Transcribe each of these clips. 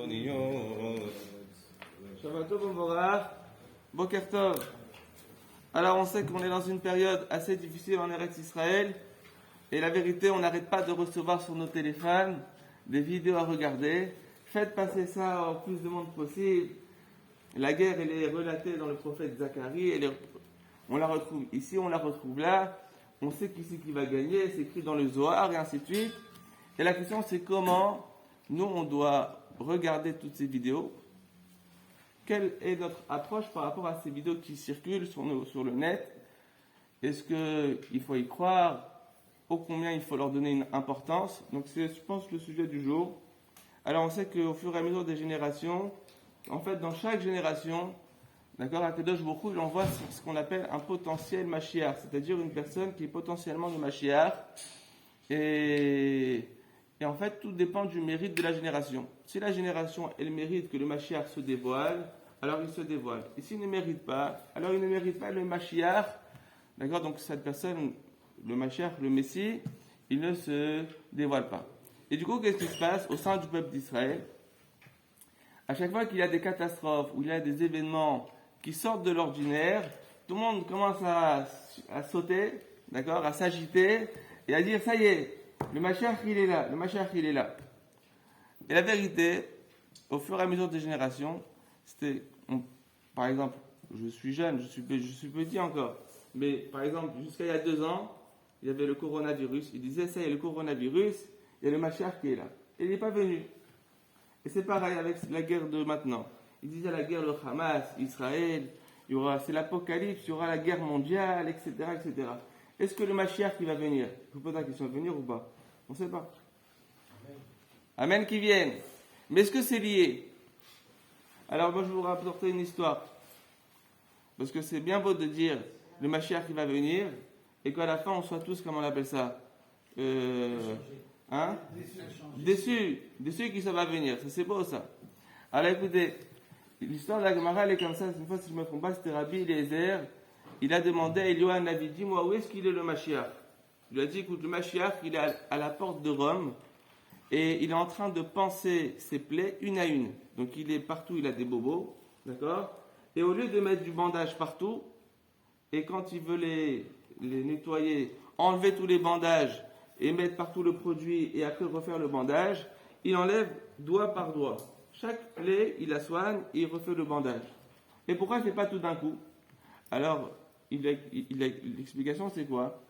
חילוניות. Shabbat Tov U'Mvorach, Boker Tov. Alors on sait qu'on est dans une période assez difficile en Eretz Israël, et la vérité, on n'arrête pas de recevoir sur nos téléphones des vidéos à regarder. Faites passer ça au plus de monde possible. La guerre, elle est relatée dans le prophète Zacharie, on la retrouve ici, on la retrouve là. On sait qui c'est qui va gagner, c'est écrit dans le Zohar et ainsi de suite. Et la question c'est comment nous on doit regarder toutes ces vidéos. Quelle est notre approche par rapport à ces vidéos qui circulent sur le net? Est-ce qu'il faut y croire? Ô combien il faut leur donner une importance? Donc c'est, je pense, le sujet du jour. Alors on sait qu'au fur et à mesure des générations, en fait dans chaque génération, d'accord, Akadosh Baruch Hu, il envoie ce qu'on appelle un potentiel Mashiach, c'est-à-dire une personne qui est potentiellement le Mashiach. Et en fait, tout dépend du mérite de la génération. Si la génération, elle mérite que le Mashiach se dévoile, alors il se dévoile. Et s'il ne mérite pas, alors il ne mérite pas le Mashiach. D'accord? Donc cette personne, le Mashiach, le Messie, il ne se dévoile pas. Et du coup, qu'est-ce qui se passe au sein du peuple d'Israël? À chaque fois qu'il y a des catastrophes, ou il y a des événements qui sortent de l'ordinaire, tout le monde commence à sauter, d'accord, à s'agiter, et à dire, ça y est, le Mashiach, il est là, le Mashiach, il est là. Et la vérité, au fur et à mesure des générations, par exemple, je suis jeune, je suis petit encore, mais par exemple, jusqu'à il y a 2 ans, il y avait le coronavirus, il disait, ça y est, le coronavirus, il y a le Mashiach qui est là. Et il n'est pas venu. Et c'est pareil avec la guerre de maintenant. Il disait la guerre, le Hamas, Israël, c'est l'apocalypse, il y aura la guerre mondiale, etc., etc. Est-ce que le Mashiach qui va venir? Je vous pose la question, va venir ou pas? On ne sait pas. Amen qui vienne. Mais est-ce que c'est lié? Alors moi je vais vous rapporter une histoire. Parce que c'est bien beau de dire le Mashiach qui va venir et qu'à la fin on soit tous, comment on appelle ça? Déçus qui ça va venir. Ça c'est beau ça. Alors écoutez, l'histoire de la Gemara elle est comme ça. Une fois si je ne me trompe pas, c'était Rabbi Eliezer. Il a demandé à Eliyahu Navi, dis-moi où est-ce qu'il est le Mashiach? Il lui a dit, écoute, le Mashiach il est à la porte de Rome et il est en train de panser ses plaies une à une. Donc il est partout, il a des bobos, d'accord? Et au lieu de mettre du bandage partout, et quand il veut les nettoyer, enlever tous les bandages et mettre partout le produit et après refaire le bandage, il enlève doigt par doigt. Chaque plaie, il la soigne et il refait le bandage. Et pourquoi il ne fait pas tout d'un coup? Alors, l'explication c'est quoi?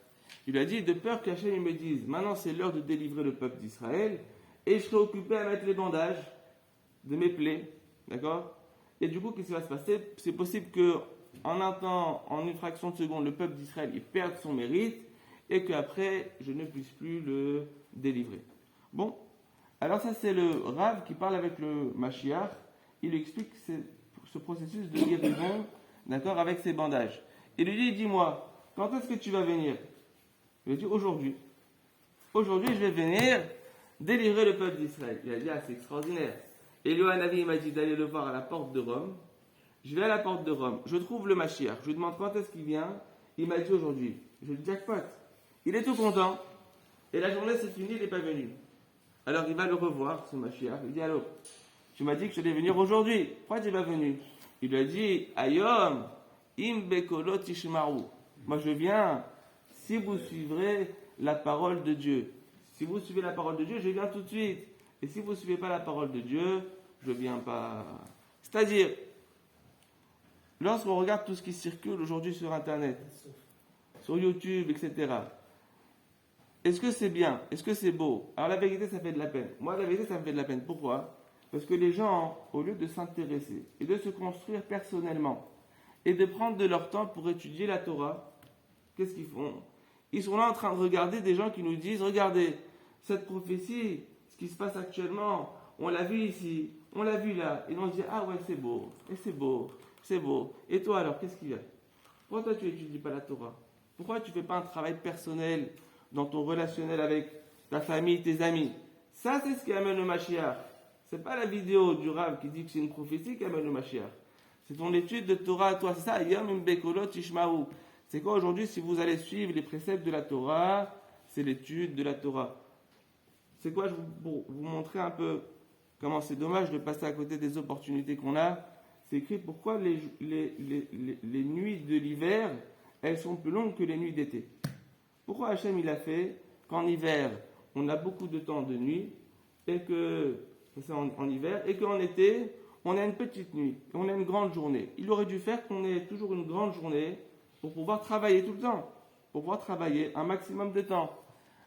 Il a dit, de peur qu'Hachem me dise, maintenant c'est l'heure de délivrer le peuple d'Israël, et je serai occupé à mettre les bandages de mes plaies, d'accord? Et du coup, qu'est-ce qui va se passer? C'est possible que en un temps, en une fraction de seconde, le peuple d'Israël il perde son mérite, et qu'après, je ne puisse plus le délivrer. Bon, alors ça c'est le Rav qui parle avec le Mashiach, il explique ce processus de guérison, d'accord, avec ses bandages. Il lui dit, dis-moi, quand est-ce que tu vas venir? Il lui dit, aujourd'hui. Aujourd'hui, je vais venir délivrer le peuple d'Israël. Il a dit, ah, c'est extraordinaire. Et Eliyahu Navi m'a dit d'aller le voir à la porte de Rome. Je vais à la porte de Rome, je trouve le Mashiach. Je lui demande quand est-ce qu'il vient. Il m'a dit aujourd'hui. Je lui dis, jackpot. Il est tout content. Et la journée c'est fini, il n'est pas venu. Alors il va le revoir, ce Mashiach. Il dit, allô, tu m'as dit que je devais venir aujourd'hui. Pourquoi tu n'es pas venu? Il lui a dit, Ayom, im bekolo tishmaru. Moi je viens si vous suivrez la parole de Dieu. Si vous suivez la parole de Dieu, je viens tout de suite. Et si vous ne suivez pas la parole de Dieu, je ne viens pas. C'est-à-dire, lorsqu'on regarde tout ce qui circule aujourd'hui sur Internet, sur YouTube, etc., est-ce que c'est bien? Est-ce que c'est beau? Alors la vérité, ça fait de la peine. Moi, la vérité, ça me fait de la peine. Pourquoi? Parce que les gens, au lieu de s'intéresser et de se construire personnellement et de prendre de leur temps pour étudier la Torah, qu'est-ce qu'ils font? Ils sont là en train de regarder des gens qui nous disent, regardez, cette prophétie, ce qui se passe actuellement, on l'a vu ici, on l'a vu là, et on se dit, ah ouais, c'est beau, et c'est beau, c'est beau. Et toi alors, qu'est-ce qu'il y a? Pourquoi toi tu n'étudies pas la Torah? Pourquoi tu ne fais pas un travail personnel dans ton relationnel avec ta famille, tes amis? Ça, c'est ce qui amène le Mashiach. C'est pas la vidéo du Rav qui dit que c'est une prophétie qui amène le Mashiach. C'est ton étude de Torah à toi. C'est ça, Yom im bekolot tishmaru. C'est quoi aujourd'hui, si vous allez suivre les préceptes de la Torah, c'est l'étude de la Torah. C'est quoi, pour vous montrer un peu comment c'est dommage de passer à côté des opportunités qu'on a. C'est écrit pourquoi les nuits de l'hiver, elles sont plus longues que les nuits d'été. Pourquoi Hachem il a fait qu'en hiver, on a beaucoup de temps de nuit, et que, c'est en hiver, et qu'en été, on a une petite nuit, et on a une grande journée. Il aurait dû faire qu'on ait toujours une grande journée pour pouvoir travailler tout le temps, pour pouvoir travailler un maximum de temps.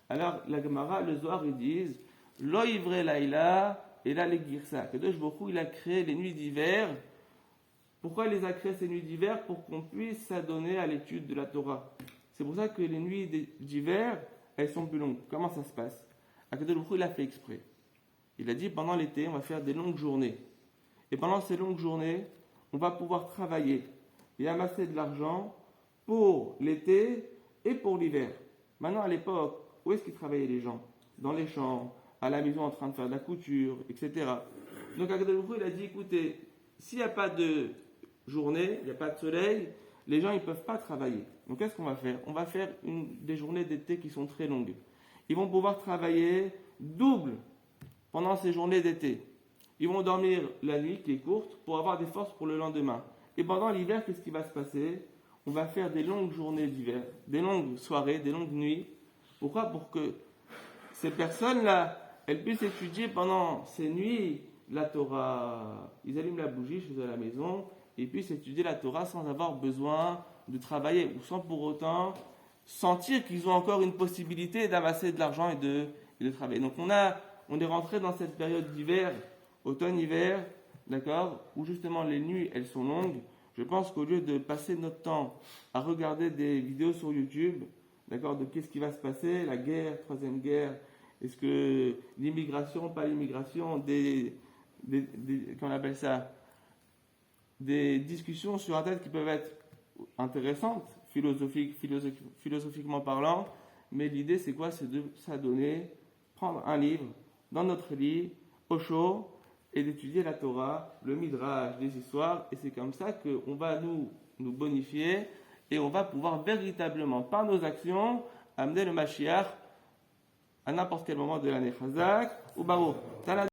Alors, la Gemara, le Zohar, ils disent Lo ivre laïla, et là, les girsa. Kadosh Baruch Hu, il a créé les nuits d'hiver. Pourquoi il les a créées ces nuits d'hiver? Pour qu'on puisse s'adonner à l'étude de la Torah. C'est pour ça que les nuits d'hiver, elles sont plus longues. Comment ça se passe? Kadosh Baruch Hu, il a fait exprès. Il a dit pendant l'été, on va faire des longues journées. Et pendant ces longues journées, on va pouvoir travailler et amasser de l'argent pour l'été et pour l'hiver. Maintenant, à l'époque, où est-ce qu'ils travaillaient les gens? Dans les champs, à la maison en train de faire de la couture, etc. Donc, Akadosh Baruch Hu, il a dit, écoutez, s'il n'y a pas de journée, il n'y a pas de soleil, les gens, ils ne peuvent pas travailler. Donc, qu'est-ce qu'on va faire? On va faire des journées d'été qui sont très longues. Ils vont pouvoir travailler double pendant ces journées d'été. Ils vont dormir la nuit qui est courte pour avoir des forces pour le lendemain. Et pendant l'hiver, qu'est-ce qui va se passer? On va faire des longues journées d'hiver, des longues soirées, des longues nuits. Pourquoi? Pour que ces personnes-là, elles puissent étudier pendant ces nuits la Torah. Ils allument la bougie chez eux à la maison et puissent étudier la Torah sans avoir besoin de travailler ou sans pour autant sentir qu'ils ont encore une possibilité d'amasser de l'argent et de travailler. Donc on est rentré dans cette période d'hiver, automne-hiver, d'accord, où justement les nuits elles sont longues. Je pense qu'au lieu de passer notre temps à regarder des vidéos sur YouTube, d'accord, de qu'est-ce qui va se passer, la guerre, troisième guerre, est-ce que l'immigration, pas l'immigration, qu'on appelle ça, des discussions sur Internet qui peuvent être intéressantes, philosophiquement parlant, mais l'idée c'est quoi? C'est de s'adonner, prendre un livre dans notre lit, au chaud, et d'étudier la Torah, le Midrash, les histoires, et c'est comme ça qu'on va nous bonifier, et on va pouvoir véritablement, par nos actions, amener le Mashiach à n'importe quel moment de l'année. Chazak ou Baruch.